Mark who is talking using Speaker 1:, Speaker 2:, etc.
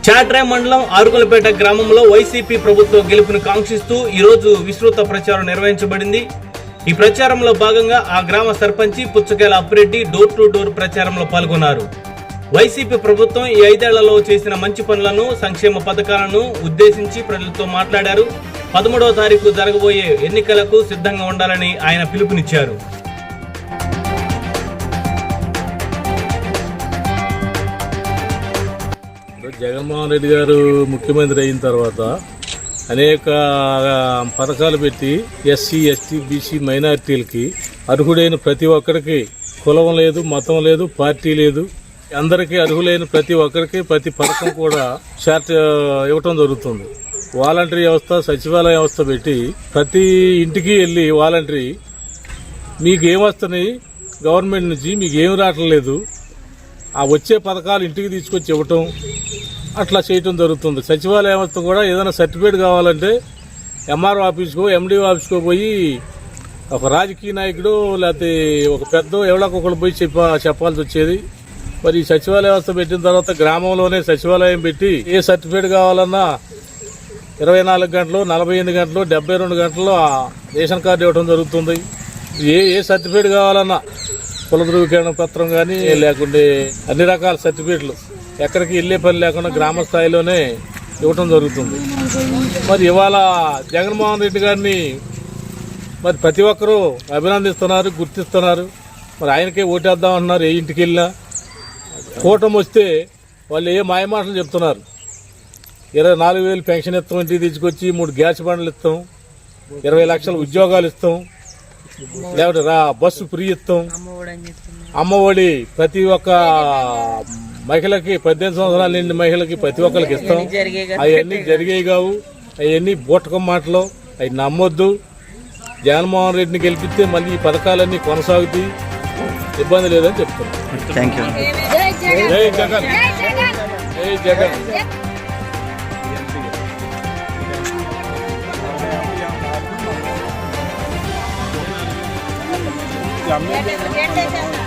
Speaker 1: చాట్రాయ్ మండలం ఆరుకులపేట గ్రామంలో వైసీపీ ప్రభుత్వ గెలుపును కాంక్షిస్తూ ఈరోజు విస్తృత ప్రచారం నిర్వహించబడింది. ఈ ప్రచారంలో భాగంగా ఆ గ్రామ సర్పంచి పుచ్చకేల అప్పిరెడ్డి డోర్ టు డోర్ ప్రచారంలో పాల్గొన్నారు. వైసీపీ ప్రభుత్వం ఈ 5 ఏళ్లలో చేసిన మంచి పనులను, సంక్షేమ పథకాలను ఉద్దేశించి ప్రజలతో మాట్లాడారు. 13వ తారీఖు జరగబోయే ఎన్నికలకు సిద్ధంగా ఉండాలని ఆయన పిలుపునిచ్చారు.
Speaker 2: జగన్మోహన్ రెడ్డి గారు ముఖ్యమంత్రి అయిన తర్వాత అనేక పథకాలు పెట్టి ఎస్సీ, ఎస్టీ, బీసీ మైనారిటీలకి అర్హుడైన ప్రతి ఒక్కరికి కులం లేదు, మతం లేదు, పార్టీ లేదు, అందరికీ అర్హులైన ప్రతి ఒక్కరికి ప్రతి పథకం కూడా ఇవ్వటం జరుగుతుంది. వాలంటరీ వ్యవస్థ, సచివాలయ వ్యవస్థ పెట్టి ప్రతి ఇంటికి వెళ్ళి వాలంటరీ మీకు ఏమొస్తున్నాయి గవర్నమెంట్ నుంచి, మీకు ఏం రావట్లేదు, ఆ వచ్చే పథకాలు ఇంటికి తీసుకొచ్చి ఇవ్వటం అట్లా చేయటం జరుగుతుంది. సచివాలయ వ్యవస్థ కూడా ఏదైనా సర్టిఫికేట్ కావాలంటే ఎంఆర్ఓ ఆఫీస్కో, ఎండిఓ ఆఫీస్కో పోయి ఒక రాజకీయ నాయకుడు లేకపోతే ఒక పెద్ద ఎవరికొకరు పోయి చెప్పాల్సి వచ్చేది. మరి ఈ సచివాలయ వ్యవస్థ పెట్టిన తర్వాత గ్రామంలోనే సచివాలయం పెట్టి ఏ సర్టిఫికేట్ కావాలన్నా 24 గంటలు, 48 గంటలు, 72 గంటల్లో రేషన్ కార్డు ఇవ్వడం జరుగుతుంది. ఏ సర్టిఫికేట్ కావాలన్నా కుల ధృవీకరణ పత్రం కానీ లేకుంటే అన్ని రకాల సర్టిఫికేట్లు ఎక్కడికి వెళ్ళే పని లేకుండా గ్రామ స్థాయిలోనే ఇవ్వటం జరుగుతుంది. మరి ఇవాళ జగన్మోహన్ రెడ్డి గారిని మరి ప్రతి ఒక్కరూ అభినందిస్తున్నారు, గుర్తిస్తున్నారు. మరి ఆయనకే ఓటేద్దామంటున్నారు. ఏ ఇంటికి వెళ్ళినా కూటమి వస్తే వాళ్ళు ఏ మాయమాటలు చెప్తున్నారు. 24,000 పెన్షన్ ఇస్తాం, ఇంటికి తీసుకొచ్చి 3 గ్యాస్ బండ్లు ఇస్తాం, 20 లక్షల ఉద్యోగాలు ఇస్తాం, లేకపోతే బస్సు ఫ్రీ ఇస్తాం, అమ్మఒడి ప్రతి ఒక్క మహిళకి 18 సంవత్సరాల నిండి మహిళకి ప్రతి ఒక్కరికి ఇస్తాం. అవన్నీ జరిగేవి కావు, అవన్నీ బూటకం మాటలు, అవి నమ్మొద్దు. జగన్మోహన్ రెడ్డిని గెలిపిస్తే మళ్ళీ ఈ పథకాలన్నీ కొనసాగుతాయి, ఇబ్బంది లేదని చెప్తున్నాం. జై జగన్, జై జగన్.
Speaker 3: Gracias.